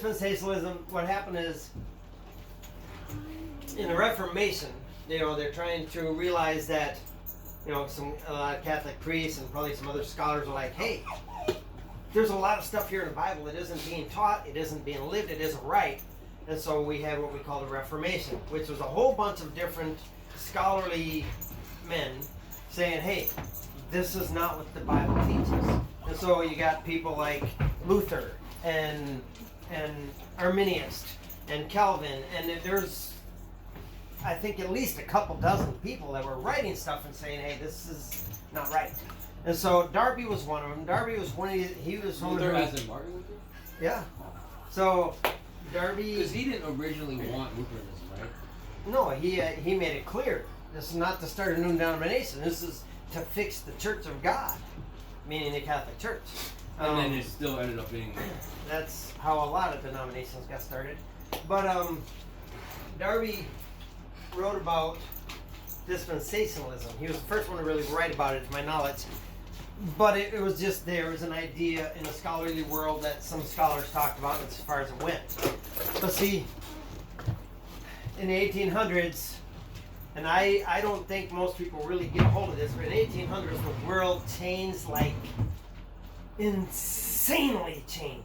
Dispensationalism, what happened is, in the Reformation, they're trying to realize that, a lot of Catholic priests and probably some other scholars are like, hey, there's a lot of stuff here in the Bible that isn't being taught, it isn't being lived, it isn't right. And so we had what we call the Reformation, which was a whole bunch of different scholarly men saying, hey, this is not what the Bible teaches. And so you got people like Luther and Arminius and Calvin, and there's, I think, at least a couple dozen people that were writing stuff and saying, hey, this is not right. And so Darby was one of them. Darby was he was one of Luther as in Martin Luther? Yeah. So Darby, because he didn't originally want Lutheranism, right? No, he made it clear. This is not to start a new denomination. This is to fix the Church of God, meaning the Catholic Church. And then it still ended up being. That's how a lot of denominations got started. But Darby wrote about dispensationalism. He was the first one to really write about it, to my knowledge. But it was just there was an idea in the scholarly world that some scholars talked about as far as it went. But see, in the 1800s, and I don't think most people really get a hold of this, but in the 1800s, the world changed like insanely changed.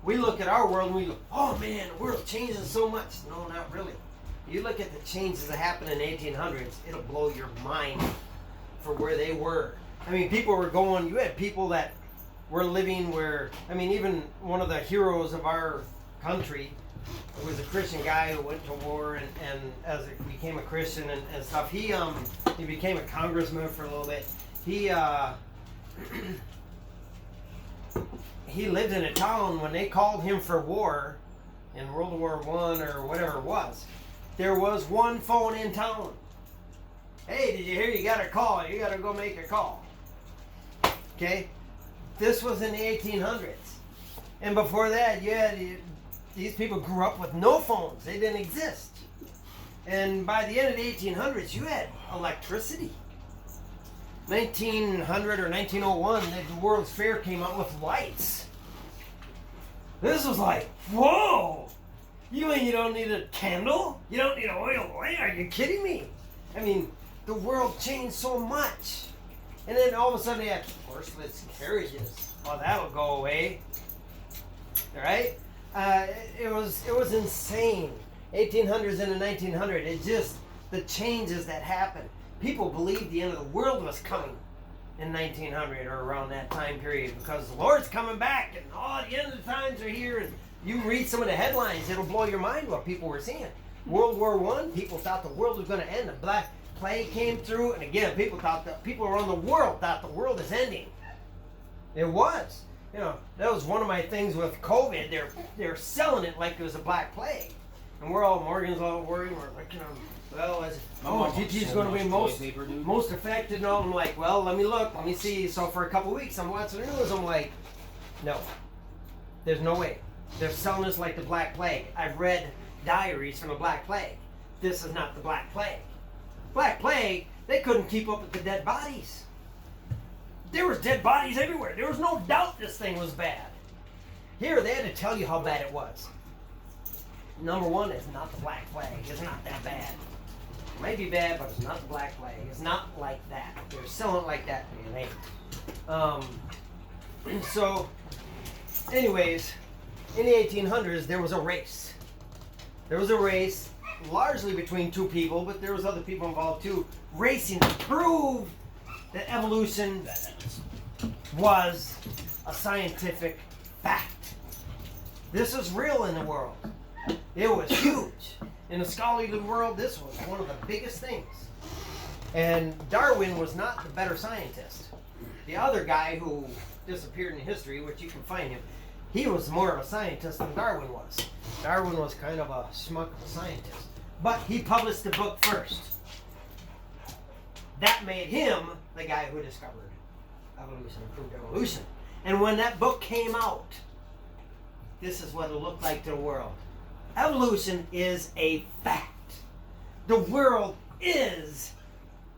We look at our world and we go, oh man, the world changing so much. No, not really. You look at the changes that happened in the 1800s, it'll blow your mind for where they were. I mean, people were going, you had people that were living where, I mean, even one of the heroes of our country was a Christian guy who went to war and as it became a Christian and stuff. He became a congressman for a little bit. He lived in a town when they called him for war in World War I or whatever it was. There was one phone in town. Hey, did you hear you got a call? You got to go make a call. Okay? This was in the 1800s. And before that, these people grew up with no phones. They didn't exist. And by the end of the 1800s, you had electricity. 1900 or 1901, the World's Fair came out with lights. This was like, whoa! You mean you don't need a candle? You don't need an oil lamp? Are you kidding me? I mean, the world changed so much. And then all of a sudden they had horseless carriages. Well, that'll go away. All right? It was insane. 1800s into 1900, it just, the changes that happened. People believed the end of the world was coming in 1900 or around that time period because the Lord's coming back and the end of the times are here. And you read some of the headlines, it'll blow your mind what people were saying. World War I, people thought the world was going to end. The Black Plague came through, and again, people around the world thought the world is ending. It was. That was one of my things with COVID. They're selling it like it was a Black Plague. And Morgan's all worried. We're like, GT's going to be most affected and all. I'm like, well, let me look. Let me see. So for a couple weeks, I'm watching the news. I'm like, no. There's no way. They're selling this like the Black Plague. I've read diaries from the Black Plague. This is not the Black Plague. Black Plague, they couldn't keep up with the dead bodies. There was dead bodies everywhere. There was no doubt this thing was bad. Here, they had to tell you how bad it was. Number one, it's not the Black Plague. It's not that bad. It might be bad, but it's not the Black Plague. It's not like that. They're selling it like that. It ain't. So, anyways, in the 1800s, there was a race. There was a race, largely between two people, but there was other people involved too, racing to prove that evolution was a scientific fact. This is real in the world. It was huge. In the scholarly world, this was one of the biggest things. And Darwin was not the better scientist. The other guy who disappeared in history, which you can find him, he was more of a scientist than Darwin was. Darwin was kind of a schmuck of a scientist. But he published the book first. That made him the guy who discovered evolution and proved evolution. And when that book came out, this is what it looked like to the world. Evolution is a fact. The world is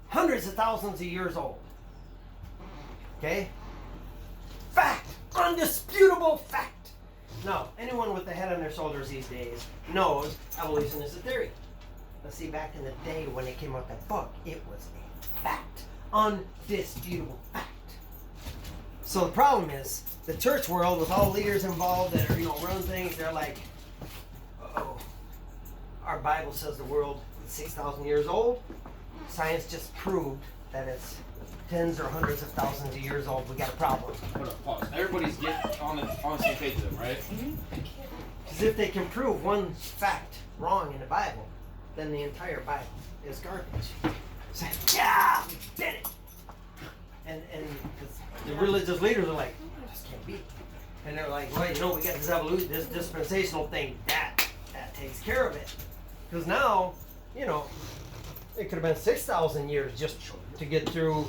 hundreds of thousands of years old. Okay? Fact. Undisputable fact. Now, anyone with the head on their shoulders these days knows evolution is a theory. But see, back in the day when it came out that book, it was a fact. Undisputable fact. So the problem is, the church world, with all leaders involved that are, run things, they're like, oh, our Bible says the world is 6,000 years old. Science just proved that it's tens or hundreds of thousands of years old. We got a problem. Hold up, pause. Everybody's on the same page with them, right? Because if they can prove one fact wrong in the Bible, then the entire Bible is garbage. It's like, yeah, we did it. And the religious leaders are like, this can't be. And they're like, well, we got this evolution, this dispensational thing, that takes care of it. Because now, it could have been 6,000 years just to get through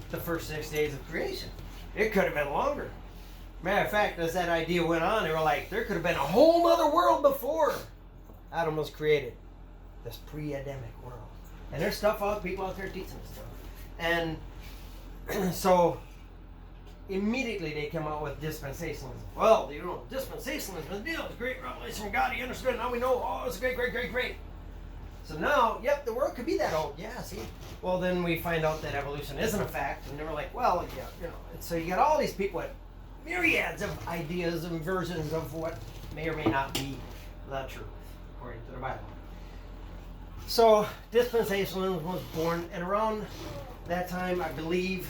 the first 6 days of creation. It could have been longer. Matter of fact, as that idea went on, they were like, there could have been a whole other world before Adam was created. This pre-Adamic world. And there's people out there teaching this stuff. And so immediately they come out with dispensationalism. Well, dispensationalism, it's great revelation from God. He understood. Now we know, it's great, great, great, great. So now, the world could be that old. Yeah, see? Well, then we find out that evolution isn't a fact. And they were like, well, And so you got all these people with myriads of ideas and versions of what may or may not be the truth, according to the Bible. So dispensationalism was born, and around that time, I believe,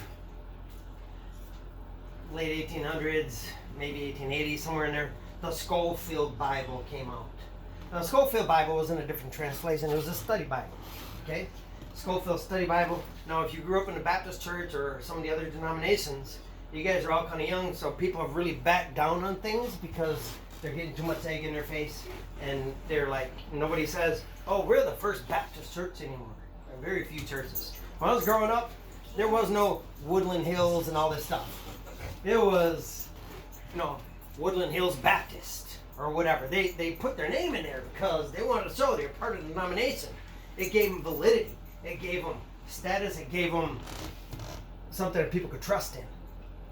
late 1800s, maybe 1880s, somewhere in there, the Schofield Bible came out. Now, the Schofield Bible was in a different translation. It was a study Bible, okay? Schofield Study Bible. Now, if you grew up in the Baptist church or some of the other denominations, you guys are all kind of young, so people have really backed down on things because they're getting too much egg in their face, and they're like, nobody says, oh, we're the first Baptist church anymore. There are very few churches. When I was growing up, there was no Woodland Hills and all this stuff. It was, Woodland Hills Baptist or whatever. They put their name in there because they wanted to show they're part of the denomination. It gave them validity. It gave them status. It gave them something that people could trust in.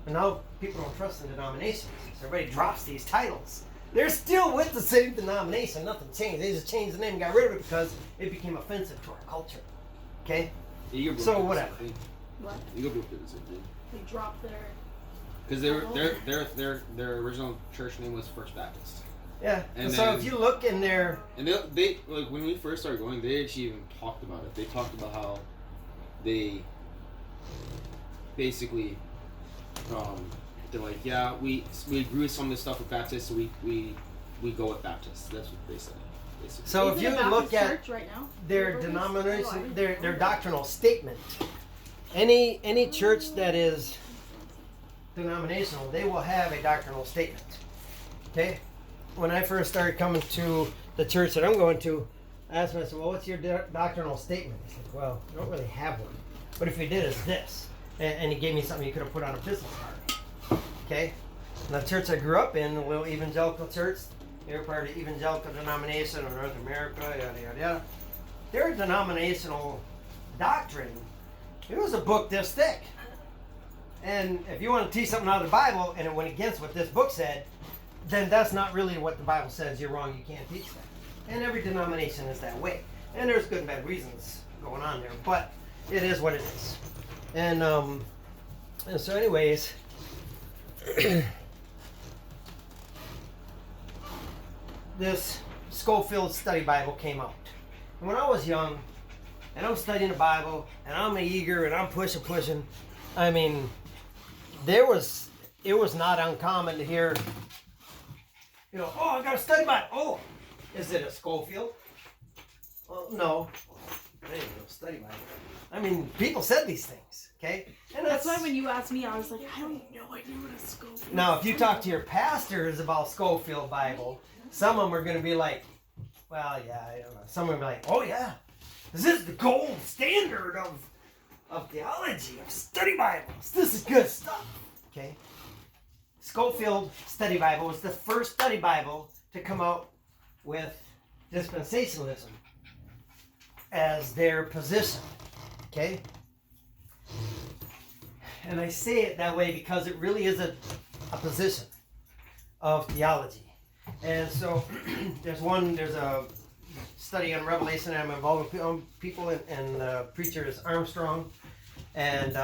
And now people don't trust in denominations. So everybody drops these titles. They're still with the same denomination. Nothing changed. They just changed the name and got rid of it because it became offensive to our culture. Okay? So whatever. What? Eagle Group did the same thing. They dropped their. Because their original church name was First Baptist. Yeah. And so then, if you look in there, and they like when we first started going, they actually even talked about it. They talked about how they basically they're like, yeah, we agree with some of this stuff with Baptists, so we go with Baptists. That's what they said. Basically. So if you look at right now? their denomination, their doctrinal statement, any church that is denominational, they will have a doctrinal statement. Okay? When I first started coming to the church that I'm going to, I asked myself, well, what's your doctrinal statement? He said, well, I don't really have one. But if you did, it's this. And he gave me something you could have put on a business card. Okay? And the church I grew up in, the little evangelical church, they were part of the evangelical denomination of North America, yada, yada, yada. Their denominational doctrine, it was a book this thick. And if you want to teach something out of the Bible and it went against what this book said, then that's not really what the Bible says. You're wrong. You can't teach that. And every denomination is that way. And there's good and bad reasons going on there. But it is what it is. And so anyways, this Schofield Study Bible came out. And when I was young, and I'm studying the Bible, and I'm eager, and I'm pushing, I mean, it was not uncommon to hear, oh, I got to study Bible. Oh, is it a Schofield? Well, no. I didn't know study Bible. I mean, people said these things, okay? And that's why when you asked me, I was like, I don't know. I knew what a Schofield. Now, if you talk to your pastors about Schofield Bible, some of them are going to be like, well, yeah, I don't know. Some of them are like, oh, yeah. This is the gold standard of theology, of study Bibles. This is good stuff, okay? Schofield Study Bible was the first study Bible to come out with dispensationalism as their position, okay? And I say it that way because it really is a position of theology. And so there's a study on Revelation. I'm involved with people, and the preacher is Armstrong, and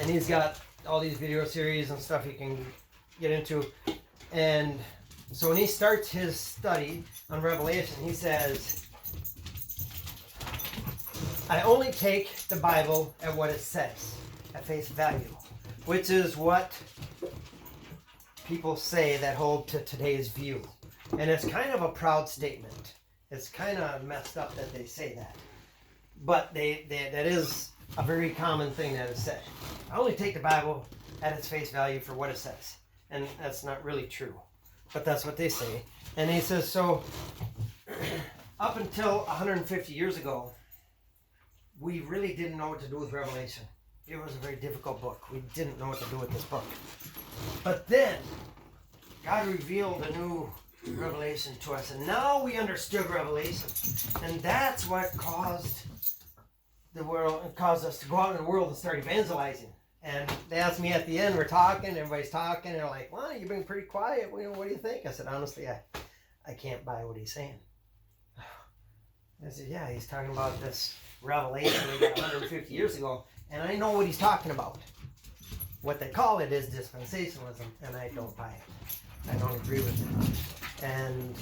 he's got all these video series and stuff you can get into. And so when he starts his study on Revelation, he says, I only take the Bible at what it says, at face value, which is what people say that hold to today's view. And it's kind of a proud statement. It's kind of messed up that they say that. But that is a very common thing that is said. I only take the Bible at its face value for what it says. And that's not really true. But that's what they say. And he says, so up until 150 years ago, we really didn't know what to do with Revelation. It was a very difficult book. We didn't know what to do with this book. But then, God revealed a new revelation to us. And now we understood Revelation. And that's what caused us to go out in the world and start evangelizing. And they asked me at the end, we're talking, everybody's talking, and they're like, well, you've been pretty quiet. What do you think? I said, honestly, I can't buy what he's saying. I said, yeah, he's talking about this revelation we got 150 years ago, and I know what he's talking about. What they call it is dispensationalism, and I don't buy it. I don't agree with it. And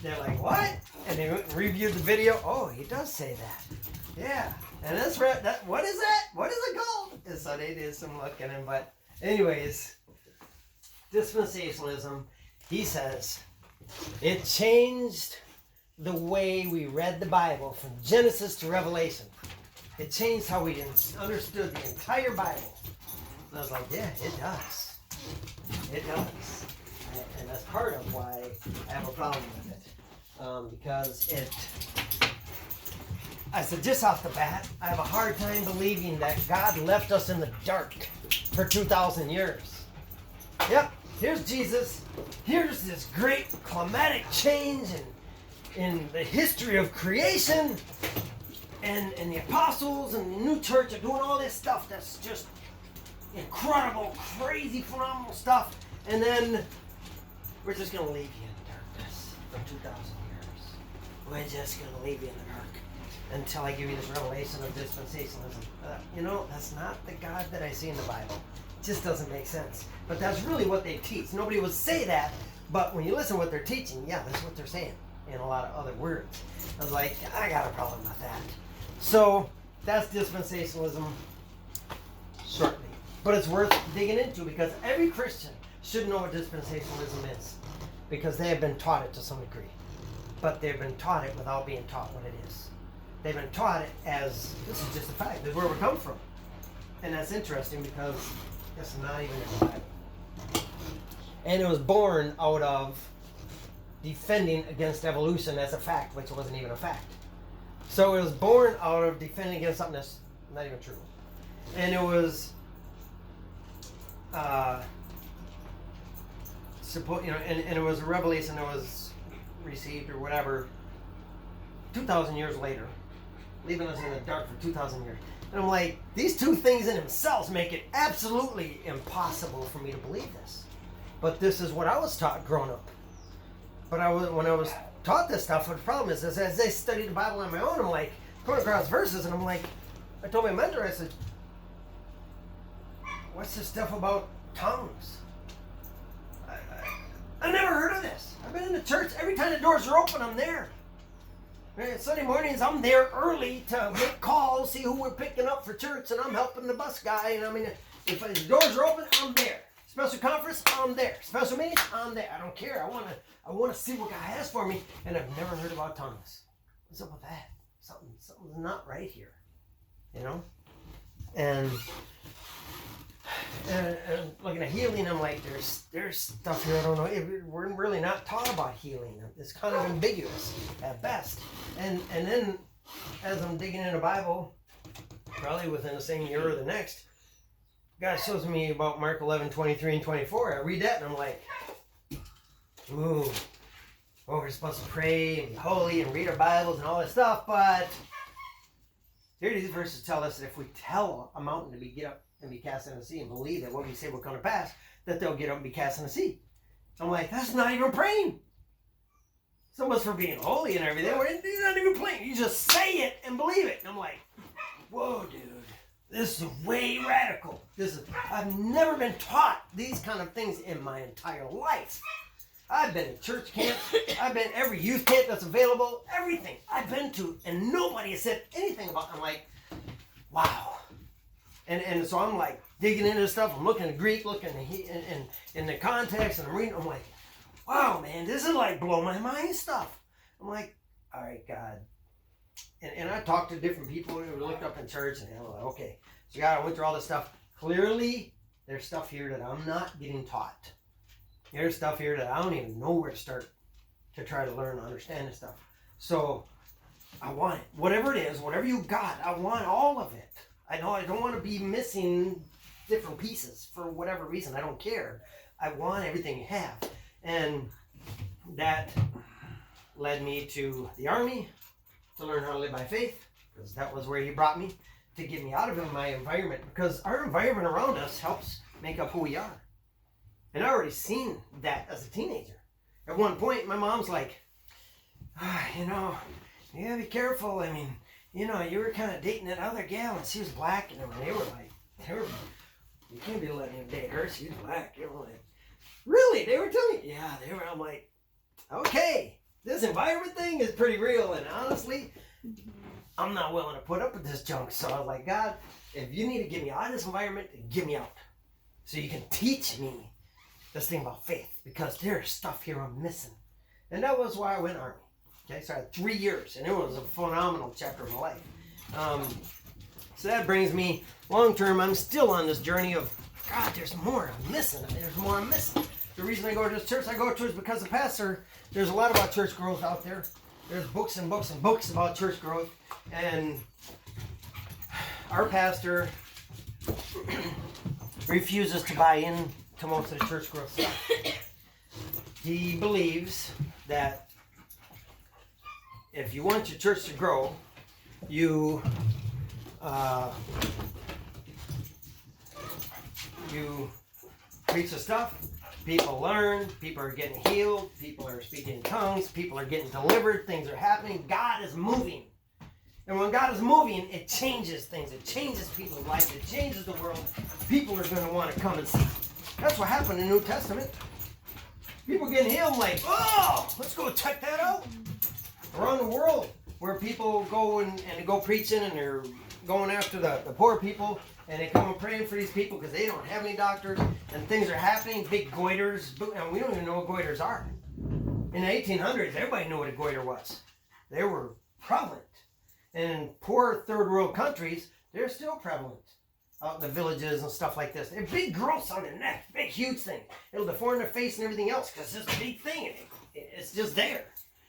they're like, what? And they reviewed the video. Oh, he does say that. Yeah. And that's what is that? What is it called? And so they did some looking, but anyways, dispensationalism, he says, it changed the way we read the Bible from Genesis to Revelation. It changed how we understood the entire Bible. And I was like, yeah, it does. It does. And that's part of why I have a problem with it. Because I said, just off the bat, I have a hard time believing that God left us in the dark for 2,000 years. Yep, here's Jesus. Here's this great climatic change in the history of creation. And the apostles and the new church are doing all this stuff that's just incredible, crazy, phenomenal stuff. And then we're just going to leave you in darkness for 2,000 years. We're just going to leave you in the dark until I give you this revelation of dispensationalism. That's not the God that I see in the Bible. It just doesn't make sense. But that's really what they teach. Nobody would say that, but when you listen to what they're teaching, yeah, that's what they're saying in a lot of other words. I was like, I got a problem with that. So that's dispensationalism shortly. But it's worth digging into because every Christian should know what dispensationalism is because they have been taught it to some degree. But they've been taught it without being taught what it is. They've been taught it as, this is just a fact, this is where we come from. And that's interesting because it's not even in the Bible. And it was born out of defending against evolution as a fact, which wasn't even a fact. So it was born out of defending against something that's not even true. And it was and it was a revelation that was received or whatever 2,000 years later, leaving us in the dark for 2,000 years. And I'm like, these two things in themselves make it absolutely impossible for me to believe this. But this is what I was taught growing up. But when I was taught this stuff, the problem is as I studied the Bible on my own, I'm like, coming across verses, and I'm like, I told my mentor, I said, what's this stuff about tongues? I never heard of this. I've been in the church. Every time the doors are open, I'm there. And Sunday mornings, I'm there early to make calls, see who we're picking up for church, and I'm helping the bus guy. And I mean, if the doors are open, I'm there. Special conference, I'm there. Special meeting, I'm there. I don't care. I want to see what God has for me. And I've never heard about tongues. What's up with that? Something's not right here, And looking at healing, I'm like, there's stuff here I don't know. We're really not taught about healing. It's kind of ambiguous at best. And then as I'm digging in the Bible, probably within the same year or the next, God shows me about Mark 11:23 and 24. I read that and I'm like, ooh, well, we're supposed to pray and be holy and read our Bibles and all this stuff, but here these verses tell us that if we tell a mountain to get up and be cast in the sea and believe that what we say will come to pass, that they'll get up and be cast in the sea. I'm like, that's not even praying. So much for being holy and everything. You're not even praying. You just say it and believe it. And I'm like, whoa, dude. This is way radical. I've never been taught these kind of things in my entire life. I've been in church camps. I've been every youth camp that's available. Everything I've been to, and nobody has said anything about it. I'm like, wow. And so I'm like digging into this stuff. I'm looking at Greek, looking in the context, and I'm reading. I'm like, wow, man, this is like blow my mind stuff. I'm like, all right, God. And I talked to different people who looked up in church, and I'm like, okay, so God, I went through all this stuff. Clearly, there's stuff here that I'm not getting taught. There's stuff here that I don't even know where to start to try to learn and understand this stuff. So I want it. Whatever it is, whatever you got, I want all of it. I know I don't want to be missing different pieces for whatever reason. I don't care. I want everything you have. And that led me to the Army to learn how to live by faith, because that was where he brought me to get me out of my environment, because our environment around us helps make up who we are. And I already seen that as a teenager. At one point, my mom's like, you gotta be careful. I mean, you were kind of dating that other gal, and she was black, and they were like, you can't be letting him date her, she's black. Like, really? They were telling me? Yeah, they were. I'm like, okay, this environment thing is pretty real, and honestly, I'm not willing to put up with this junk. So I was like, God, if you need to get me out of this environment, get me out. So you can teach me this thing about faith, because there's stuff here I'm missing. And that was why I went Army. Okay, so I had 3 years, and it was a phenomenal chapter of my life. So that brings me long term. I'm still on this journey of, God, there's more I'm missing. There's more I'm missing. The reason I go to this church I go to is because the pastor, there's a lot about church growth out there. There's books and books and books about church growth. And our pastor refuses to buy in to most of the church growth stuff. He believes that if you want your church to grow, you preach the stuff, people learn, people are getting healed, people are speaking in tongues, people are getting delivered, things are happening, God is moving. And when God is moving, it changes things, it changes people's lives, it changes the world. People are going to want to come and see. That's what happened in the New Testament. People getting healed, like, oh, let's go check that out. Around the world, where people go and they go preaching, and they're going after the poor people, and they come and praying for these people because they don't have any doctors, and things are happening, big goiters, and we don't even know what goiters are. In the 1800s, everybody knew what a goiter was. They were prevalent. And in poor third world countries, they're still prevalent. Out in the villages and stuff like this. They're big growths on their neck, big huge thing. It'll deform their face and everything else because it's this big thing. It's just there.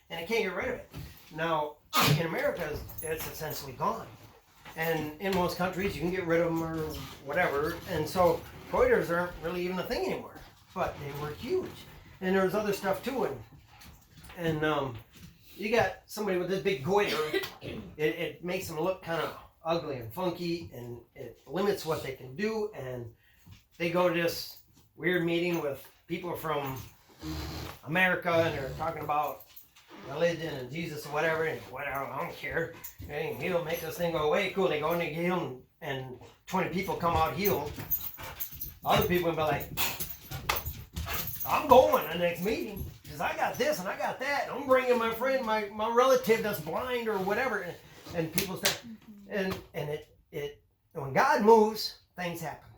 And they can't get rid of it. Now, in America, it's essentially gone. And in most countries, you can get rid of them or whatever. And so, goiters aren't really even a thing anymore. But they were huge. And there's other stuff too. And you got somebody with this big goiter, it makes them look kind of ugly and funky, and it limits what they can do. And they go to this weird meeting with people from America, and they're talking about religion and Jesus or whatever, and whatever, I don't care. Hey, he'll make this thing go away. Cool, they go in and get healed, and 20 people come out healed. Other people will be like, I'm going to the next meeting because I got this and I got that. I'm bringing my friend, my relative that's blind or whatever. And people start, and it when God moves, things happen.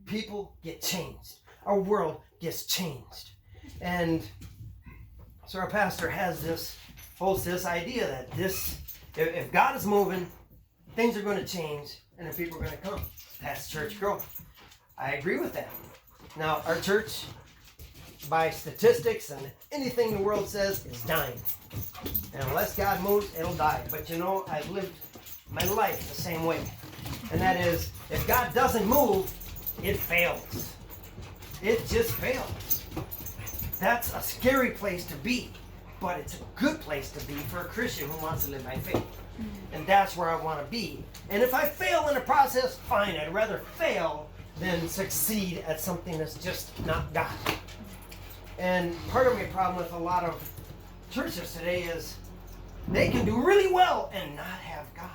People get changed. Our world gets changed. And so our pastor holds this idea that if God is moving, things are going to change, and the people are going to come. That's church growth. I agree with that. Now, our church, by statistics and anything the world says, is dying. And unless God moves, it'll die. But I've lived my life the same way. And that is, if God doesn't move, it fails. It just fails. That's a scary place to be. But it's a good place to be for a Christian who wants to live by faith. And that's where I want to be. And if I fail in the process, fine. I'd rather fail than succeed at something that's just not God. And part of my problem with a lot of churches today is they can do really well and not have God.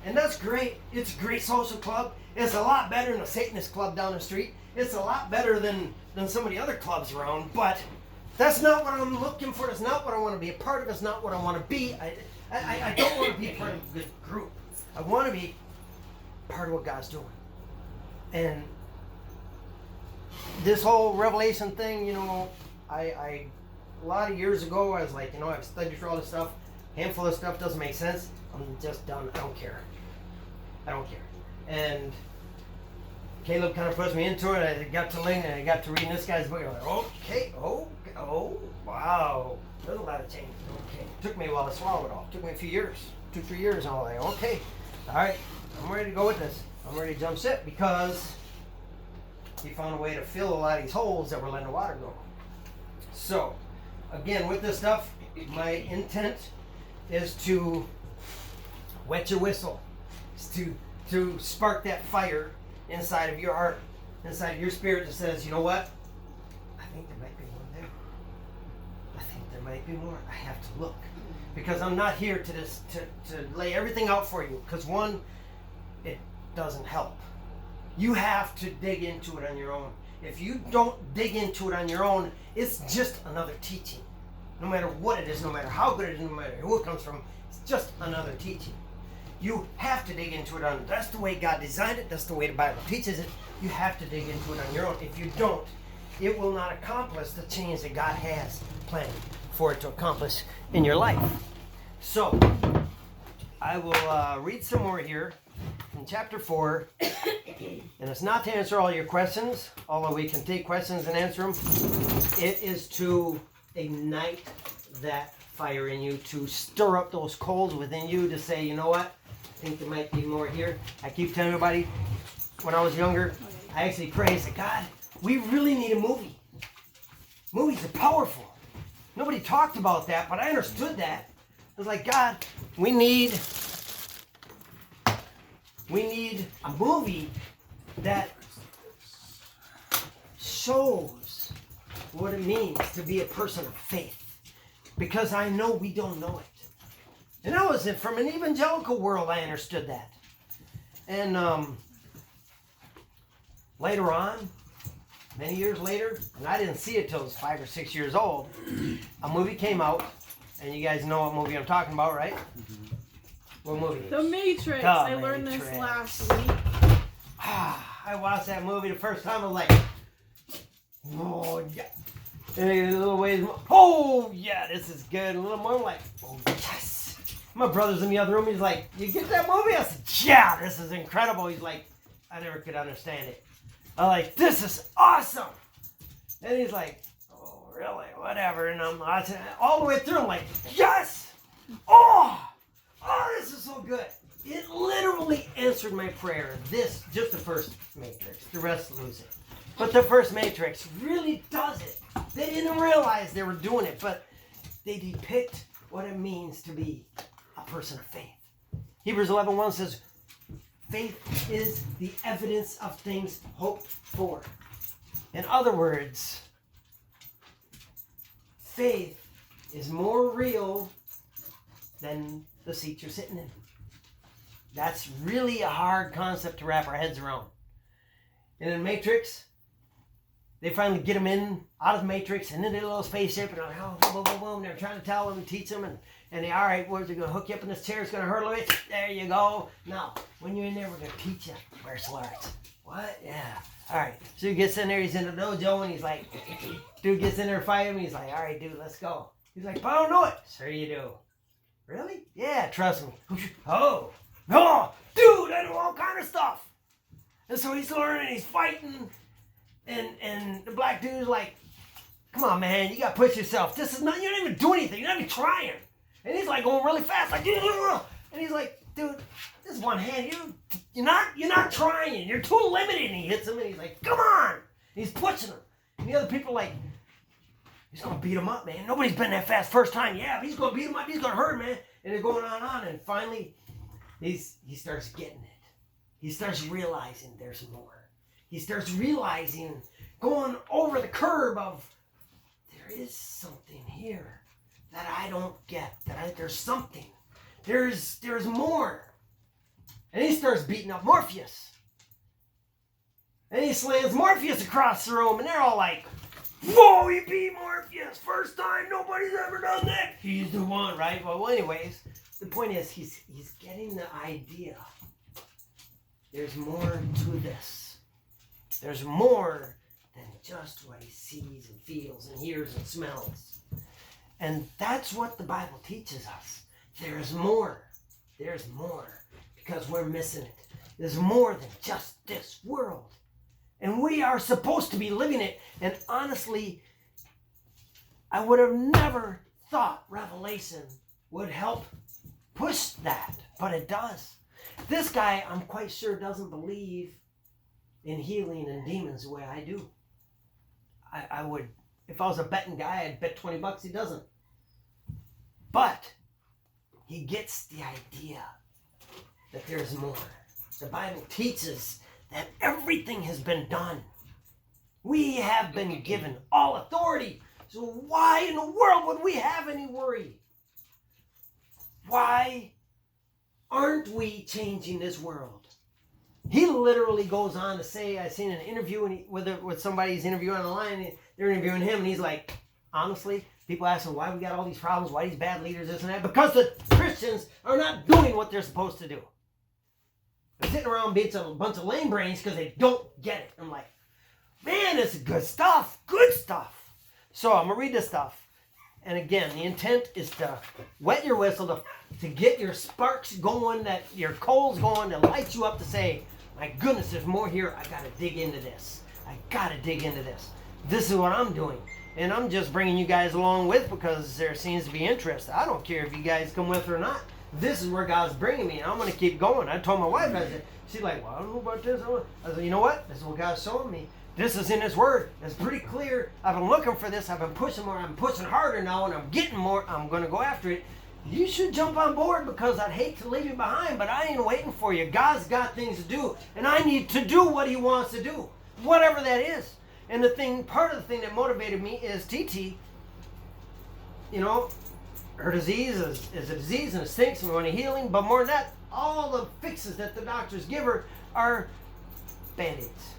And that's great. It's a great social club. It's a lot better than a Satanist club down the street. It's a lot better than some of the other clubs around. But that's not what I'm looking for. It's not what I want to be a part of. It's not what I want to be. I don't want to be part of a good group. I want to be part of what God's doing. And this whole Revelation thing, I a lot of years ago, I was like, I've studied for all this stuff. Handful of stuff doesn't make sense. I'm just done. I don't care. And Caleb kind of pushed me into it. I got to learn and I got to reading this guy's book. I'm like, okay, oh, wow. There's a lot of change. Okay. It took me a while to swallow it all. It took me a few years, 2-3 years. And I'm like, okay, all right, I'm ready to go with this. I'm ready to jump ship because he found a way to fill a lot of these holes that were letting the water go. So, again, with this stuff, my intent is to wet your whistle. It's to spark that fire inside of your heart, inside of your spirit that says, you know what? I think there might be one there. I think there might be more. I have to look. Because I'm not here to lay everything out for you. Because one, it doesn't help. You have to dig into it on your own. If you don't dig into it on your own, it's just another teaching. No matter what it is, no matter how good it is, no matter who it comes from, it's just another teaching. You have to dig into it on, that's the way God designed it, that's the way the Bible teaches it. You have to dig into it on your own. If you don't, it will not accomplish the change that God has planned for it to accomplish in your life. So, I will read some more here from chapter 4. And it's not to answer all your questions, although we can take questions and answer them. It is to ignite that fire in you, to stir up those coals within you, to say, you know what? I think there might be more here. I keep telling everybody, when I was younger, I actually prayed and said, God, we really need a movie. Movies are powerful. Nobody talked about that, but I understood that. I was like, God, we need a movie that shows what it means to be a person of faith. Because I know we don't know it. And that was it. From an evangelical world, I understood that. And later on, many years later, and I didn't see it till I was 5 or 6 years old, a movie came out. And you guys know what movie I'm talking about, right? Mm-hmm. What movie? The Matrix. I learned this last week. I watched that movie the first time. I was like, oh, yeah. And a little ways, oh, yeah, this is good. A little more, I'm like, oh, yes. My brother's in the other room. He's like, you get that movie? I said, yeah, this is incredible. He's like, I never could understand it. I'm like, this is awesome. And he's like, oh, really? Whatever. And I'm watching it all the way through. I'm like, yes. Oh, this is so good. It literally answered my prayer. This, just the first Matrix. The rest lose it. But the first Matrix really does it. They didn't realize they were doing it, but they depict what it means to be a person of faith. Hebrews 11:1 says, faith is the evidence of things hoped for. In other words, faith is more real than the seat you're sitting in. That's really a hard concept to wrap our heads around. And in Matrix, they finally get them out of the Matrix and into the little spaceship, and boom, boom, boom. They're trying to tell them, teach them, and they, all right, where's it going to hook you up in this chair? It's going to hurtle it. There you go. Now, when you're in there, we're going to teach you martial arts. What? Yeah. All right. So he gets in there. He's in the dojo, and he's like, dude gets in there fighting him. He's like, all right, dude, let's go. He's like, but I don't know it. Sure you do. Really? Yeah, trust me. Oh, no, dude, I know all kind of stuff. And so he's learning, he's fighting. And the black dude's like, come on, man, you got to push yourself. This is not, you don't even do anything. You're not even trying. And he's like going really fast, like, and he's like, dude, this is one hand. You're not trying. You're too limited. And he hits him, and he's like, come on. And he's pushing him. And the other people are like, he's going to beat him up, man. Nobody's been that fast first time. Yeah, he's going to beat him up. He's going to hurt him, man. And they're going on. And finally, he starts getting it. He starts realizing there's more. He starts realizing going over the curb of, there is something here that I don't get. There's something. There's more. And he starts beating up Morpheus. And he slams Morpheus across the room, and they're all like, whoa, he beat Morpheus. First time, nobody's ever done that. He's the one, right? Well, anyways, the point is he's getting the idea. There's more to this. There's more than just what he sees and feels and hears and smells. And that's what the Bible teaches us. There's more. There's more. Because we're missing it. There's more than just this world. And we are supposed to be living it. And honestly, I would have never thought Revelation would help push that. But it does. This guy, I'm quite sure, doesn't believe in healing and demons the way I do. I would, if I was a betting guy, I'd bet $20 he doesn't. But he gets the idea that there's more. The Bible teaches that everything has been done. We have been given all authority. So why in the world would we have any worry? Why aren't we changing this world? He literally goes on to say, I seen an interview with somebody he's interviewing online, they're interviewing him, and he's like, honestly, people ask him why we got all these problems, why these bad leaders, this and that, because the Christians are not doing what they're supposed to do. They're sitting around being a bunch of lame brains because they don't get it. I'm like, man, this is good stuff, good stuff. So I'm going to read this stuff. And again, the intent is to wet your whistle, to get your sparks going, that your coals going, to light you up to say, my goodness, there's more here. I got to dig into this. I got to dig into this. This is what I'm doing. And I'm just bringing you guys along with because there seems to be interest. I don't care if you guys come with or not. This is where God's bringing me. And I'm going to keep going. I told my wife, I said, she's like, well, I don't know about this. I said, you know what? This is what God's showing me. This is in His Word. It's pretty clear. I've been looking for this. I've been pushing more. I'm pushing harder now, and I'm getting more. I'm going to go after it. You should jump on board because I'd hate to leave you behind, but I ain't waiting for you. God's got things to do, and I need to do what He wants to do, whatever that is. And part of the thing that motivated me is TT. You know, her disease is a disease and it stinks, and we want a healing. But more than that, all the fixes that the doctors give her are Band-Aids.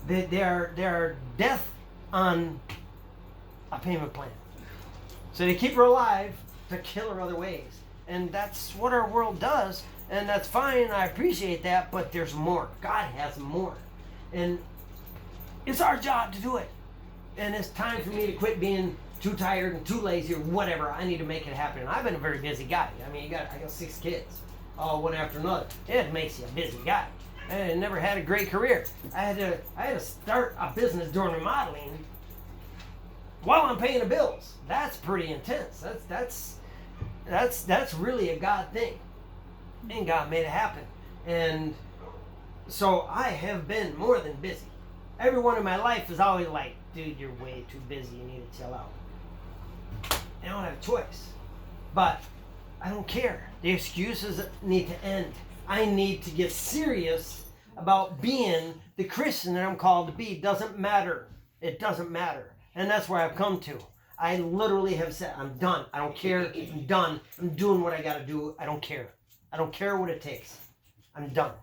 They are death on a payment plan. So they keep her alive to kill her other ways. And that's what our world does. And that's fine. I appreciate that. But there's more. God has more. And it's our job to do it. And it's time for me to quit being too tired and too lazy or whatever. I need to make it happen. And I've been a very busy guy. I mean, I got 6 kids, all one after another. It makes you a busy guy. And I never had a great career. I had to start a business doing remodeling while I'm paying the bills. That's pretty intense. That's really a God thing. And God made it happen. And so I have been more than busy. Everyone in my life is always like, dude, you're way too busy. You need to chill out. And I don't have a choice. But I don't care. The excuses need to end. I need to get serious about being the Christian that I'm called to be. It doesn't matter. It doesn't matter. And that's where I've come to. I literally have said, I'm done. I don't care. I'm done. I'm doing what I got to do. I don't care. I don't care what it takes. I'm done.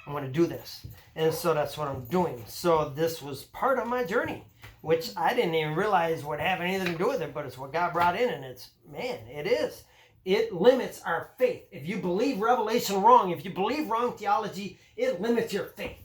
I'm going to do this. And so that's what I'm doing. So this was part of my journey, which I didn't even realize would have anything to do with it, but it's what God brought in. And it's, man, it is. It limits our faith. If you believe Revelation wrong, if you believe wrong theology, it limits your faith.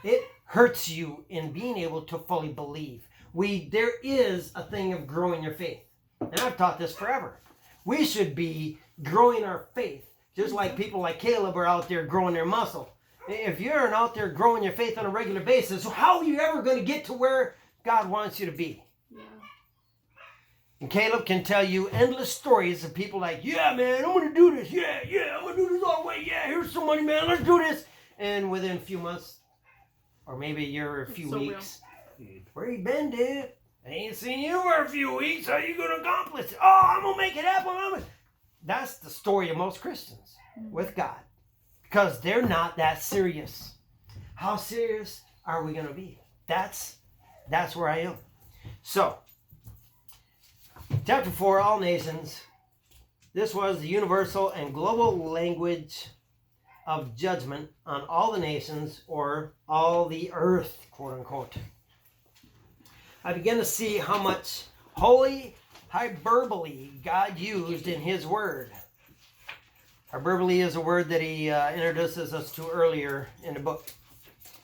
It hurts you in being able to fully believe. There is a thing of growing your faith. And I've taught this forever. We should be growing our faith, just like people like Caleb are out there growing their muscle. If you're out there growing your faith on a regular basis, how are you ever going to get to where God wants you to be? Yeah. And Caleb can tell you endless stories of people like, yeah, man, I'm going to do this. Yeah, I'm going to do this all the way. Yeah, here's some money, man. Let's do this. And within a few months, or maybe a year or a few weeks, where you been, dude? I ain't seen you for a few weeks. How you going to accomplish it? Oh, I'm going to make it happen. That's the story of most Christians with God. Because they're not that serious. How serious are we going to be? That's where I am. So, chapter 4, all nations. This was the universal and global language of judgment on all the nations, or all the earth, quote unquote. I began to see how much holy hyperbole God used in his word. Hyperbole is a word that he introduces us to earlier in the book.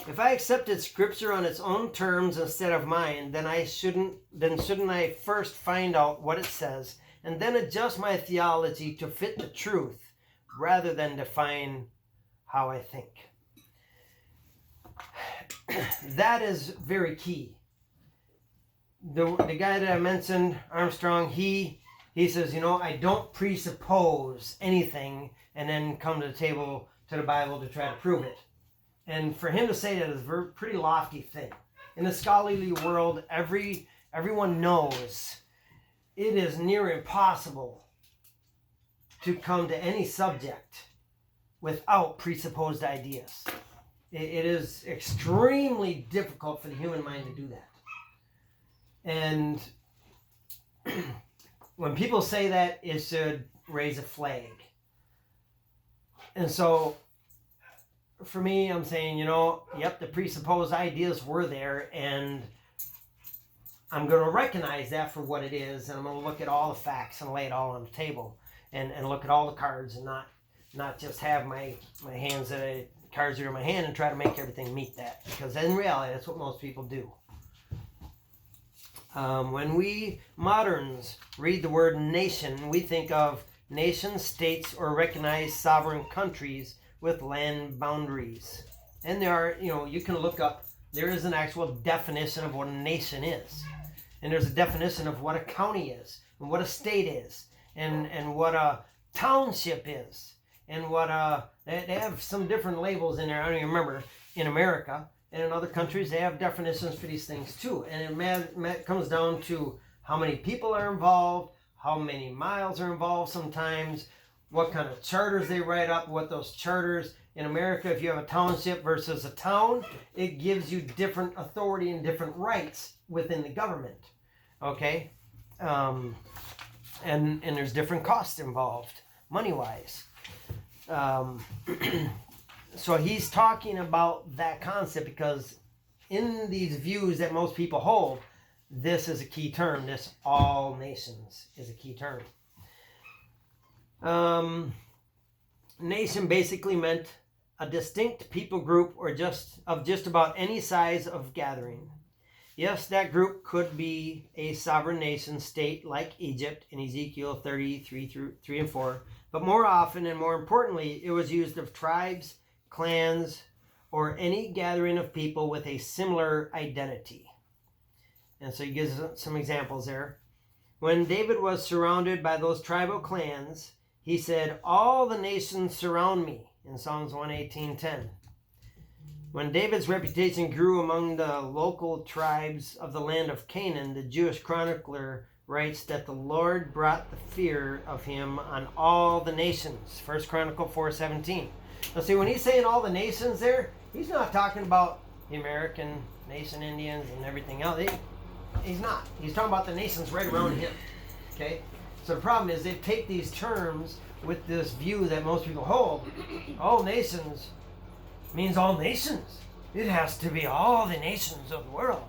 If I accepted Scripture on its own terms instead of mine, then shouldn't I first find out what it says and then adjust my theology to fit the truth rather than define how I think? That is very key. The guy that I mentioned, Armstrong, he says, I don't presuppose anything and then come to the table, to the Bible, to try to prove it. And for him to say that is a pretty lofty thing. In the scholarly world, everyone knows it is near impossible to come to any subject without presupposed ideas. It is extremely difficult for the human mind to do that. And when people say that, it should raise a flag. And so, for me, I'm saying, yep, the presupposed ideas were there, and I'm going to recognize that for what it is, and I'm going to look at all the facts and lay it all on the table, and look at all the cards, and not just have my hands cards that are in my hand and try to make everything meet that, because in reality, that's what most people do. When we moderns read the word nation, we think of nation states or recognized sovereign countries with land boundaries. And there are, you can look up, there is an actual definition of what a nation is. And there's a definition of what a county is, and what a state is, and what a township is, and what they have some different labels in there. I don't even remember. In America and in other countries, they have definitions for these things too. And it comes down to how many people are involved, how many miles are involved sometimes, what kind of charters they write up, what those charters. In America, if you have a township versus a town, it gives you different authority and different rights within the government. Okay? And there's different costs involved, money-wise. So he's talking about that concept because in these views that most people hold, this is a key term. This all nations is a key term. Nation basically meant a distinct people group or just about any size of gathering. Yes, that group could be a sovereign nation state like Egypt in Ezekiel 33:3 and 4, but more often and more importantly, it was used of tribes, clans, or any gathering of people with a similar identity. And so he gives some examples there. When David was surrounded by those tribal clans, he said, "All the nations surround me," in Psalms 118:10. When David's reputation grew among the local tribes of the land of Canaan, the Jewish chronicler writes that the Lord brought the fear of him on all the nations. 1 Chronicle 4:17. Now see, when he's saying all the nations there, he's not talking about the American nation, Indians, and everything else. He's not. He's talking about the nations right around him. Okay? So the problem is they take these terms with this view that most people hold. All nations means all nations. It has to be all the nations of the world.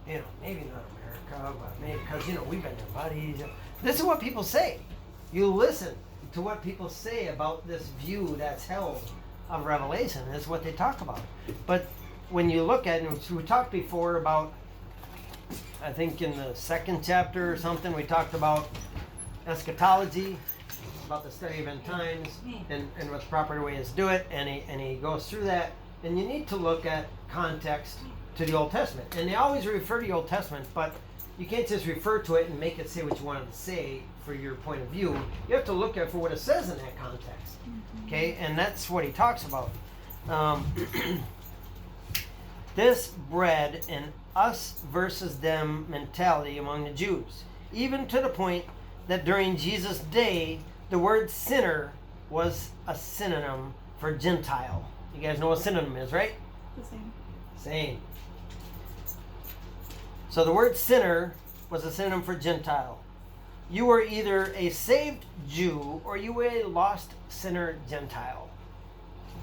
Maybe not America, but maybe because, we've been their buddies. This is what people say. You listen to what people say about this view that's held of Revelation. Is what they talk about. But when you look at it, we talked before about, I think in the 2nd chapter or something, we talked about eschatology, about the study of end times, and what the proper way is to do it, and he goes through that. And you need to look at context to the Old Testament. And they always refer to the Old Testament, but you can't just refer to it and make it say what you want it to say for your point of view. You have to look at it for what it says in that context. Okay? And that's what he talks about. This bred an us versus them mentality among the Jews, even to the point that during Jesus' day, the word sinner was a synonym for Gentile. You guys know what synonym is, right? The same. Same. So the word sinner was a synonym for Gentile. You were either a saved Jew or you were a lost sinner Gentile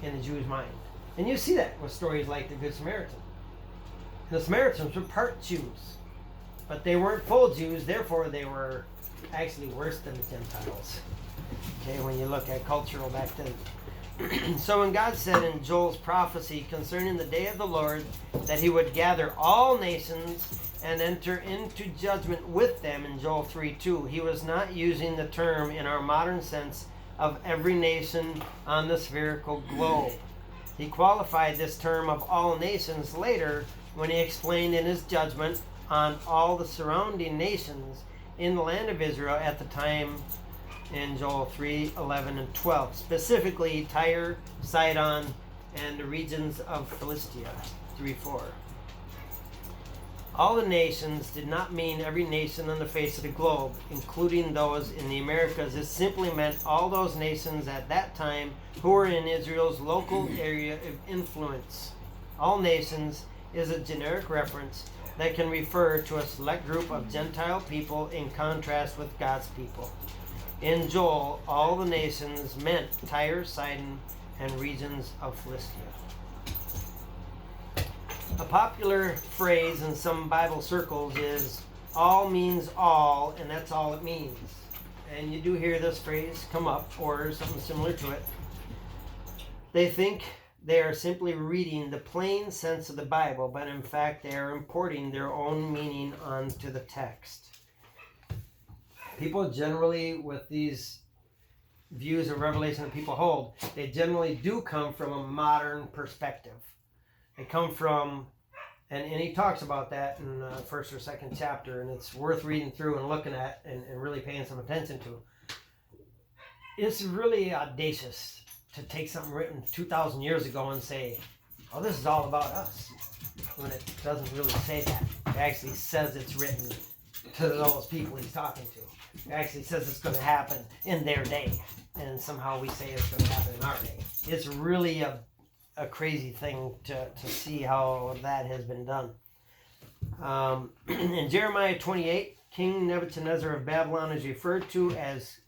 in the Jew's mind. And you see that with stories like the Good Samaritan. The Samaritans were part Jews, but they weren't full Jews, therefore they were actually worse than the Gentiles. Okay, when you look at cultural back then. So when God said in Joel's prophecy concerning the day of the Lord that he would gather all nations and enter into judgment with them in Joel 3:2, he was not using the term in our modern sense of every nation on the spherical globe. He qualified this term of all nations later when he explained in his judgment on all the surrounding nations in the land of Israel at the time in Joel 3:11 and 12, specifically Tyre, Sidon, and the regions of Philistia, 3:4. All the nations did not mean every nation on the face of the globe, including those in the Americas. It simply meant all those nations at that time who were in Israel's local area of influence. All nations is a generic reference that can refer to a select group of Gentile people in contrast with God's people. In Joel, all the nations meant Tyre, Sidon, and regions of Philistia. A popular phrase in some Bible circles is all means all, and that's all it means. And you do hear this phrase come up, or something similar to it. They think they are simply reading the plain sense of the Bible, but in fact they are importing their own meaning onto the text. People generally, with these views of Revelation that people hold, they generally do come from a modern perspective. They come from, and he talks about that in the first or second chapter, and it's worth reading through and looking at and really paying some attention to. It's really audacious to take something written 2,000 years ago and say, oh, this is all about us, when it doesn't really say that. It actually says it's written to those people he's talking to. It actually says it's going to happen in their day, and somehow we say it's going to happen in our day. It's really a crazy thing to see how that has been done. In Jeremiah 28, King Nebuchadnezzar of Babylon is referred to as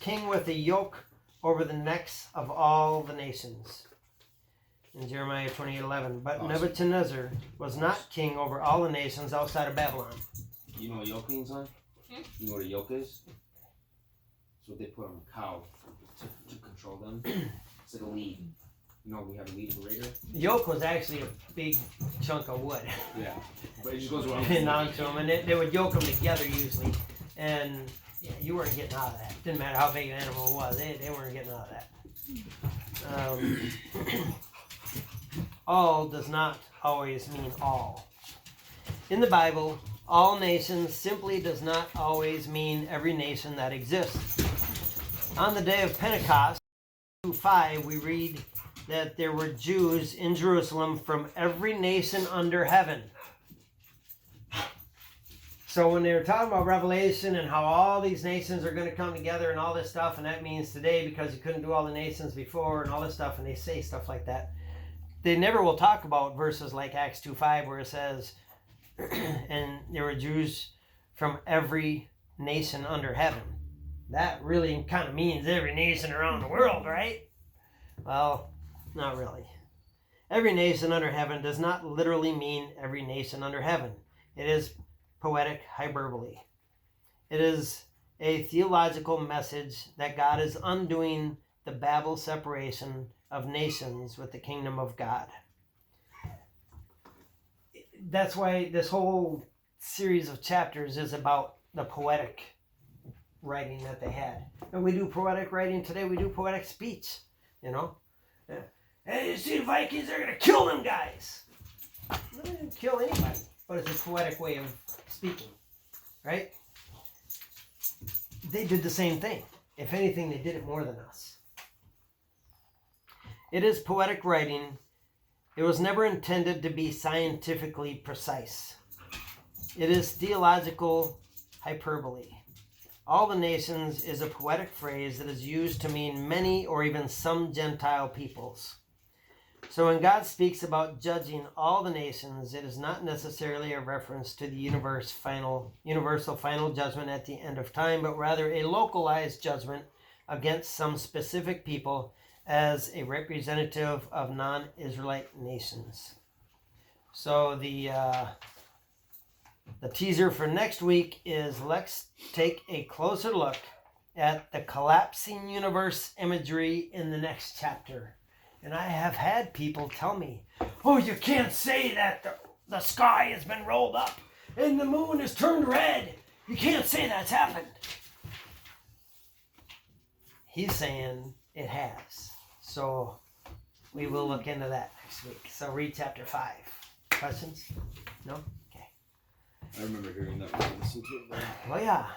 king with a yoke over the necks of all the nations. In Jeremiah 28:11, but awesome. Nebuchadnezzar was not king over all the nations outside of Babylon. You know what yoke means, huh? You know what a yoke is? It's what they put on a cow to control them. It's like a lead. You know, we have a lead operator. The yoke was actually a big chunk of wood. Yeah, but it just goes around. Pinned onto them, and they would yoke them together usually. And yeah, you weren't getting out of that. Didn't matter how big an animal it was, they weren't getting out of that. All does not always mean all. In the Bible, all nations simply does not always mean every nation that exists. On the day of Pentecost, 2:5, we read that there were Jews in Jerusalem from every nation under heaven. So when they were talking about Revelation and how all these nations are going to come together and all this stuff, and that means today because you couldn't do all the nations before and all this stuff, and they say stuff like that, they never will talk about verses like Acts 2:5 where it says, and there were Jews from every nation under heaven. That really kind of means every nation around the world, right? Well, not really. Every nation under heaven does not literally mean every nation under heaven. It is poetic hyperbole. It is a theological message that God is undoing the Babel separation of nations with the kingdom of God. That's why this whole series of chapters is about the poetic writing that they had. And we do poetic writing today, we do poetic speech, you know. Hey, you see the Vikings, they're going to kill them guys. They didn't kill anybody, but it's a poetic way of speaking, right? They did the same thing. If anything, they did it more than us. It is poetic writing. It was never intended to be scientifically precise. It is theological hyperbole. All the nations is a poetic phrase that is used to mean many or even some Gentile peoples. So when God speaks about judging all the nations, it is not necessarily a reference to the universal final judgment at the end of time, but rather a localized judgment against some specific people as a representative of non-Israelite nations. So the teaser for next week is let's take a closer look at the collapsing universe imagery in the next chapter. And I have had people tell me, oh, you can't say that the sky has been rolled up and the moon has turned red. You can't say that's happened. He's saying it has. So we will look into that next week. So read chapter 5. Questions? No? Okay. I remember hearing that when I listened to it. Well, yeah.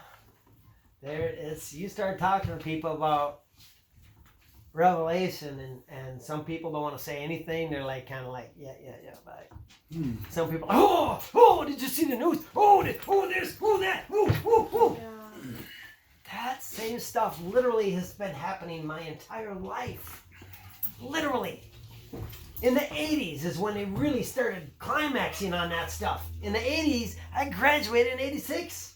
There is. You start talking to people about Revelation, and some people don't want to say anything. They're like, kind of like, yeah, bye. Some people, oh, did you see the news? Oh, this, oh, that, oh. Yeah. That same stuff literally has been happening my entire life. Literally. In the 80s is when they really started climaxing on that stuff. In the 80s, I graduated in 86.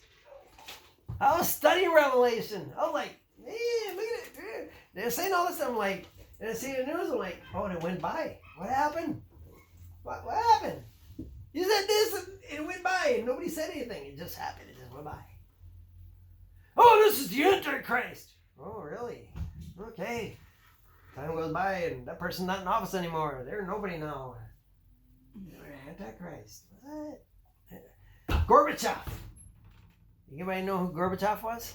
I was studying Revelation. I was like, man, look at it. They're saying all this stuff. I'm like, and I see the news. I'm like, oh, and it went by. What happened? What happened? You said this and it went by and nobody said anything. It just happened. It just went by. Oh, this is the Antichrist. Oh, really? Okay. Time goes by and that person's not in office anymore. They're nobody now. They're Antichrist. What? Gorbachev. Anybody know who Gorbachev was?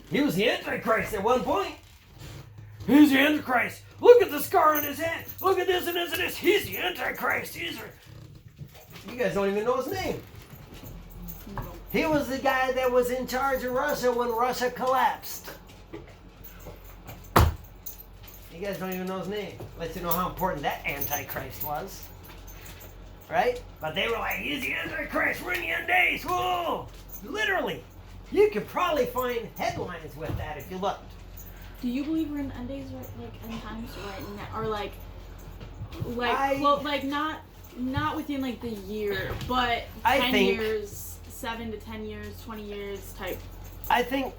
He was the Antichrist at one point. He's the Antichrist. Look at the scar on his head. Look at this and this and this. He's the Antichrist. You guys don't even know his name. He was the guy that was in charge of Russia when Russia collapsed. You guys don't even know his name. Lets you know how important that Antichrist was. Right? But they were like, he's the Antichrist. We're in the end days. Whoa! Literally. You could probably find headlines with that if you looked. Do you believe we're in end days, right? Like end times, right now, or like not within like the year, but 10 years, 7 to 10 years, 20 years type? I think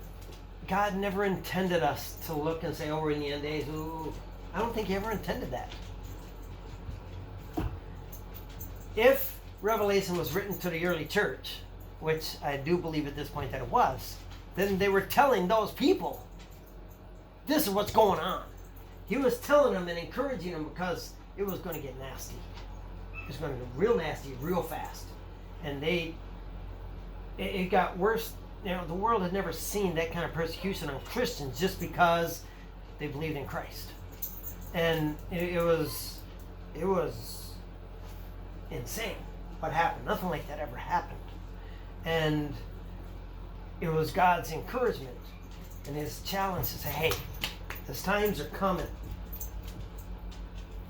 God never intended us to look and say, oh, we're in the end days. Ooh. I don't think he ever intended that. If Revelation was written to the early church, which I do believe at this point that it was, then they were telling those people, this is what's going on. He was telling them and encouraging them because it was going to get nasty. It was going to get real nasty, real fast. And it got worse. You know, the world had never seen that kind of persecution on Christians just because they believed in Christ. And it was insane what happened. Nothing like that ever happened. And it was God's encouragement and his challenge to say, hey, those times are coming.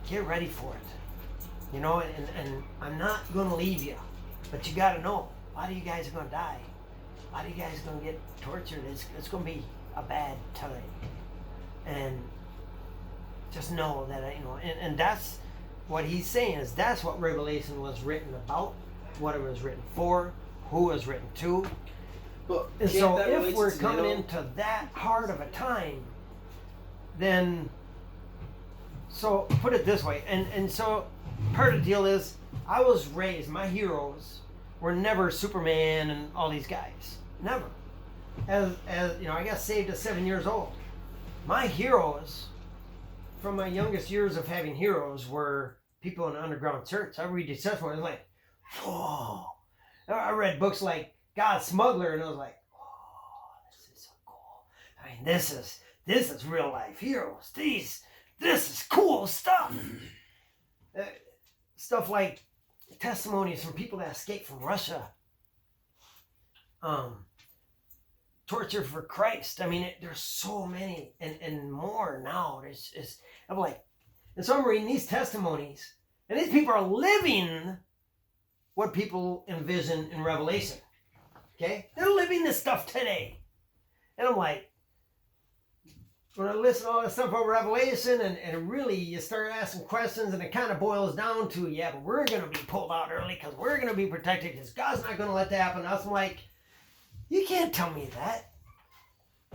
Get ready for it. You know, and I'm not going to leave you. But you got to know, a lot of you guys are going to die. A lot of you guys are going to get tortured. It's going to be a bad time. And just know that, you know, and that's what he's saying is that's what Revelation was written about, what it was written for, who it was written to. But And so if we're coming into that hard of a time, then, so put it this way, and so part of the deal is I was raised, my heroes were never Superman and all these guys. Never. As you know, I got saved at 7 years old. My heroes, from my youngest years of having heroes, were people in the underground church. I read these testimonies like, whoa. I read books like God's Smuggler, and I was like, oh, this is so cool. I mean, this is real life heroes. This is cool stuff. Stuff like testimonies from people that escaped from Russia. Torture for Christ. I mean, there's so many and more now. I'm like, and so I'm reading these testimonies, and these people are living what people envision in Revelation. Okay? They're living this stuff today. And I'm like, when I listen to all this stuff about Revelation, and really you start asking questions, and it kind of boils down to, yeah, but we're going to be pulled out early because we're going to be protected because God's not going to let that happen to us. I'm like, you can't tell me that.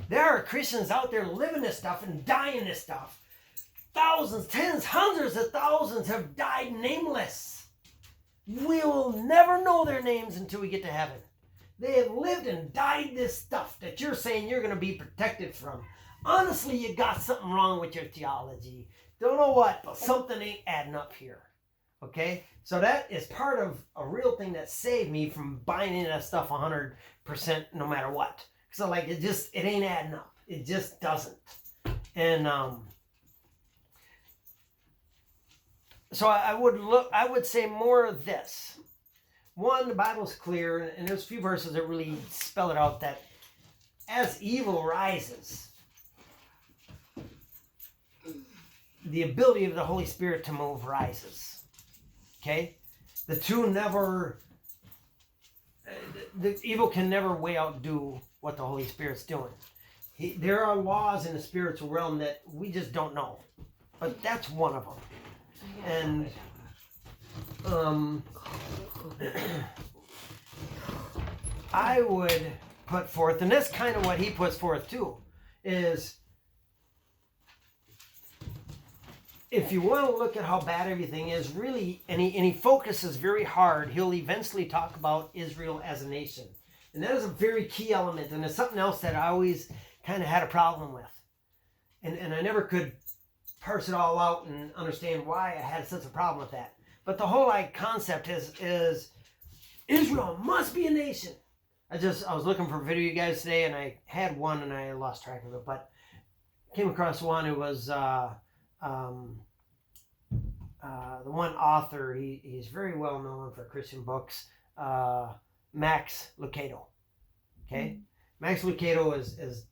There are Christians out there living this stuff and dying this stuff. Thousands, tens, hundreds of thousands have died nameless. We will never know their names until we get to heaven. They have lived and died this stuff that you're saying you're going to be protected from. Honestly, you got something wrong with your theology. Don't know what, but something ain't adding up here. Okay? So that is part of a real thing that saved me from buying into that stuff 100% no matter what. So like it ain't adding up. It just doesn't. And so I would say more of this. One, the Bible's clear, and there's a few verses that really spell it out, that as evil rises, the ability of the Holy Spirit to move rises. Okay? The evil can never way outdo what the Holy Spirit's doing. There are laws in the spiritual realm that we just don't know. But that's one of them. And I would put forth, and that's kind of what he puts forth too, is if you want to look at how bad everything is, really, and he focuses very hard, he'll eventually talk about Israel as a nation. And that is a very key element, and it's something else that I always kind of had a problem with. And I never could parse it all out and understand why I had such a problem with that. But the whole concept is Israel must be a nation. I was looking for a video you guys today, and I had one and I lost track of it, but came across one who was the one author. He's very well known for Christian books, Max Lucado. Okay, Max Lucado is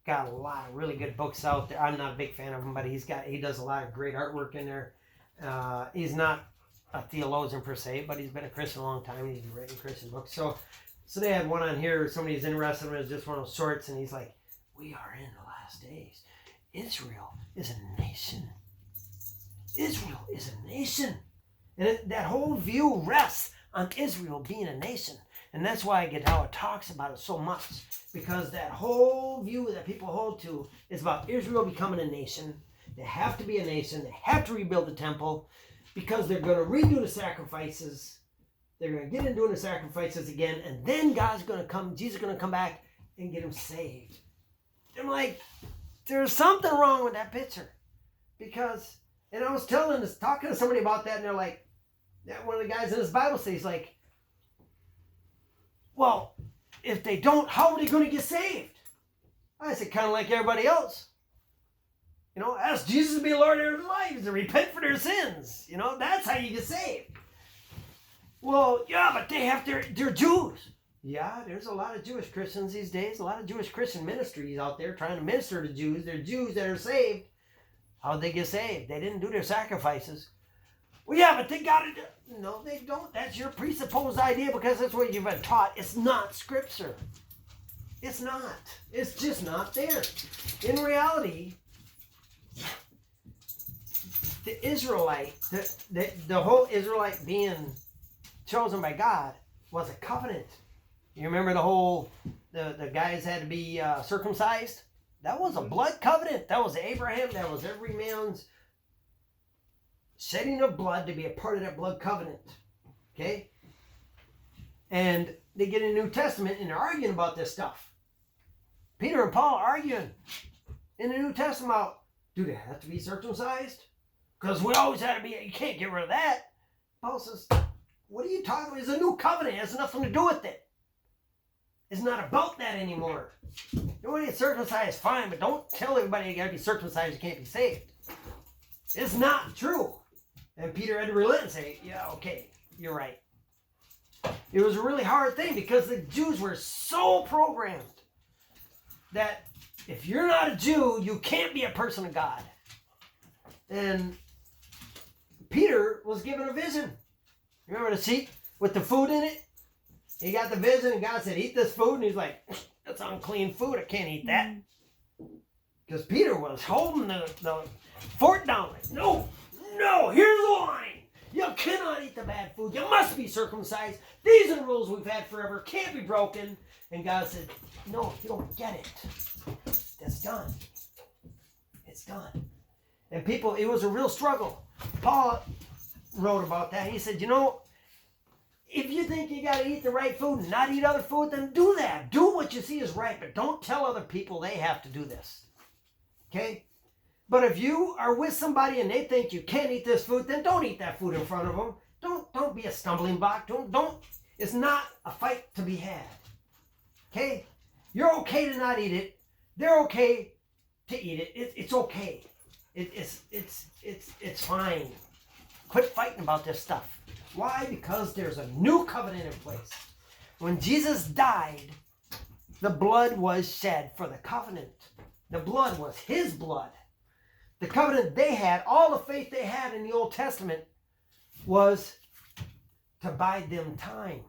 got a lot of really good books out there. I'm not a big fan of him, but he does a lot of great artwork in there. He's not a theologian per se, but he's been a Christian a long time. He's written Christian books. So they had one on here. Somebody's interested in it. It was just one of those shorts, and he's like, "We are in the last days. Israel is a nation. Israel is a nation." And that whole view rests on Israel being a nation. And that's why Godawa talks about it so much. Because that whole view that people hold to is about Israel becoming a nation. They have to be a nation. They have to rebuild the temple. Because they're going to redo the sacrifices. They're going to get into doing the sacrifices again. And then Jesus is going to come back and get them saved. I'm like, there's something wrong with that picture. Because, and I was talking to somebody about that, and they're like, one of the guys in his Bible study, he's like, well, if they don't, how are they going to get saved? I said, kind of like everybody else. Ask Jesus to be Lord of their lives and repent for their sins. That's how you get saved. Well, yeah, but they're Jews. Yeah, there's a lot of Jewish Christians these days, a lot of Jewish Christian ministries out there trying to minister to Jews. They're Jews that are saved. How'd they get saved? They didn't do their sacrifices. Well, yeah, but they got it. No, they don't. That's your presupposed idea because that's what you've been taught. It's not Scripture. It's not. It's just not there. In reality, the Israelite, the whole Israelite being chosen by God was a covenant. You remember the guys had to be circumcised? That was a blood covenant. That was Abraham. That was every man's shedding of blood to be a part of that blood covenant. Okay? And they get in the New Testament and they're arguing about this stuff. Peter and Paul are arguing in the New Testament about, do they have to be circumcised? Because we always had to be, you can't get rid of that. Paul says, what are you talking about? It's a new covenant. It has nothing to do with it. It's not about that anymore. You want to get circumcised, fine, but don't tell everybody you got to be circumcised, you can't be saved. It's not true. And Peter had to relent and say, yeah, okay, you're right. It was a really hard thing because the Jews were so programmed that if you're not a Jew, you can't be a person of God. And Peter was given a vision. Remember the seat with the food in it? He got the vision and God said, eat this food. And he's like, that's unclean food. I can't eat that. Because Peter was holding the fort down. Like, no, here's the line. You cannot eat the bad food. You must be circumcised. These are the rules we've had forever. Can't be broken. And God said, no, you don't get it. That's done. It's done. And people, it was a real struggle. Paul wrote about that. He said, if you think you got to eat the right food and not eat other food, then do that. Do what you see is right, but don't tell other people they have to do this. Okay? But if you are with somebody and they think you can't eat this food, then don't eat that food in front of them. Don't be a stumbling block. Don't. It's not a fight to be had. Okay? You're okay to not eat it. They're okay to eat it. It's okay. It's fine. Quit fighting about this stuff. Why? Because there's a new covenant in place. When Jesus died, the blood was shed for the covenant. The blood was his blood. The covenant they had, all the faith they had in the Old Testament was to buy them time.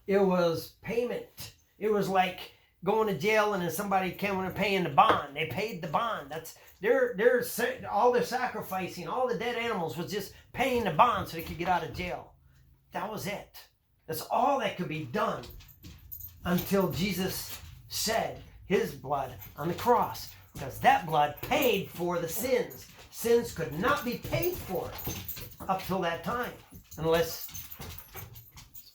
It was payment. It was like going to jail and then somebody came and paying the bond. They paid the bond. That's all their sacrificing, all the dead animals was just paying the bond so they could get out of jail. That was it. That's all that could be done until Jesus shed his blood on the cross. Because that blood paid for the sins. Sins could not be paid for up till that time. Unless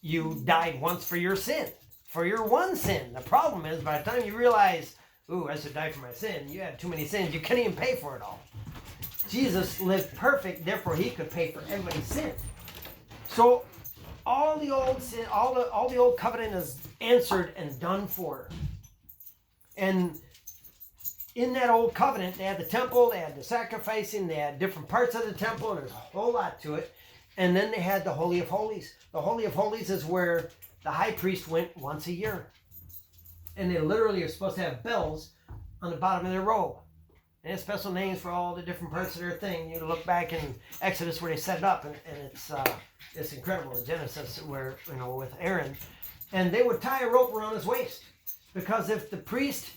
you died once for your sin. For your one sin. The problem is by the time you realize, I should die for my sin. You had too many sins. You couldn't even pay for it all. Jesus lived perfect. Therefore, he could pay for everybody's sin. So all the old sin, all the old covenant is answered and done for. And in that old covenant, they had the temple, they had the sacrificing, they had different parts of the temple, and there's a whole lot to it. And then they had the Holy of Holies. The Holy of Holies is where the high priest went once a year. And they literally are supposed to have bells on the bottom of their robe. And it's special names for all the different parts of their thing. You look back in Exodus where they set it up, and it's incredible. In Genesis, where with Aaron, and they would tie a rope around his waist, because if the priest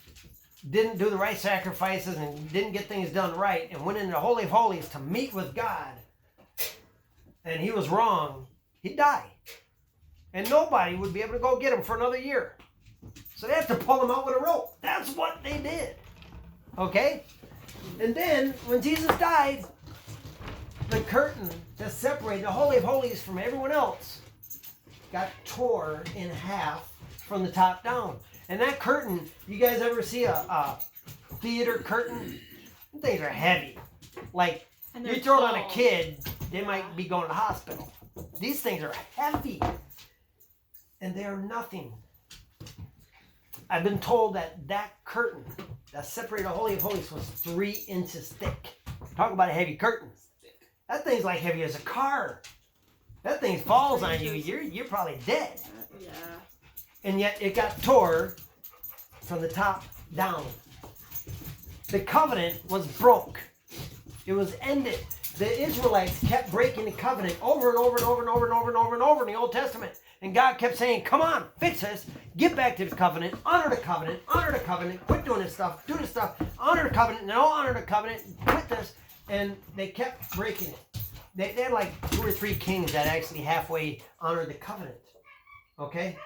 didn't do the right sacrifices and didn't get things done right and went into the Holy of Holies to meet with God, and he was wrong, he'd die. And nobody would be able to go get him for another year. So they have to pull him out with a rope. That's what they did. Okay? And then, when Jesus died, the curtain that separated the Holy of Holies from everyone else got tore in half from the top down. And that curtain, you guys ever see a theater curtain? Things are heavy. Like, you throw it on a kid, they might be going to the hospital. These things are heavy. And they're nothing. I've been told that curtain that separated the Holy of Holies was 3 inches thick. Talk about a heavy curtain. That thing's like heavy as a car. That thing falls on you, you're probably dead. Yeah. And yet it got tore from the top down. The covenant was broke. It was ended. The Israelites kept breaking the covenant over and over and over and over and over and over and over in the Old Testament. And God kept saying, come on, fix this. Get back to the covenant. Honor the covenant. Honor the covenant. Quit doing this stuff. Do this stuff. Honor the covenant. No, honor the covenant. Quit this. And they kept breaking it. They had like 2 or 3 kings that actually halfway honored the covenant. Okay?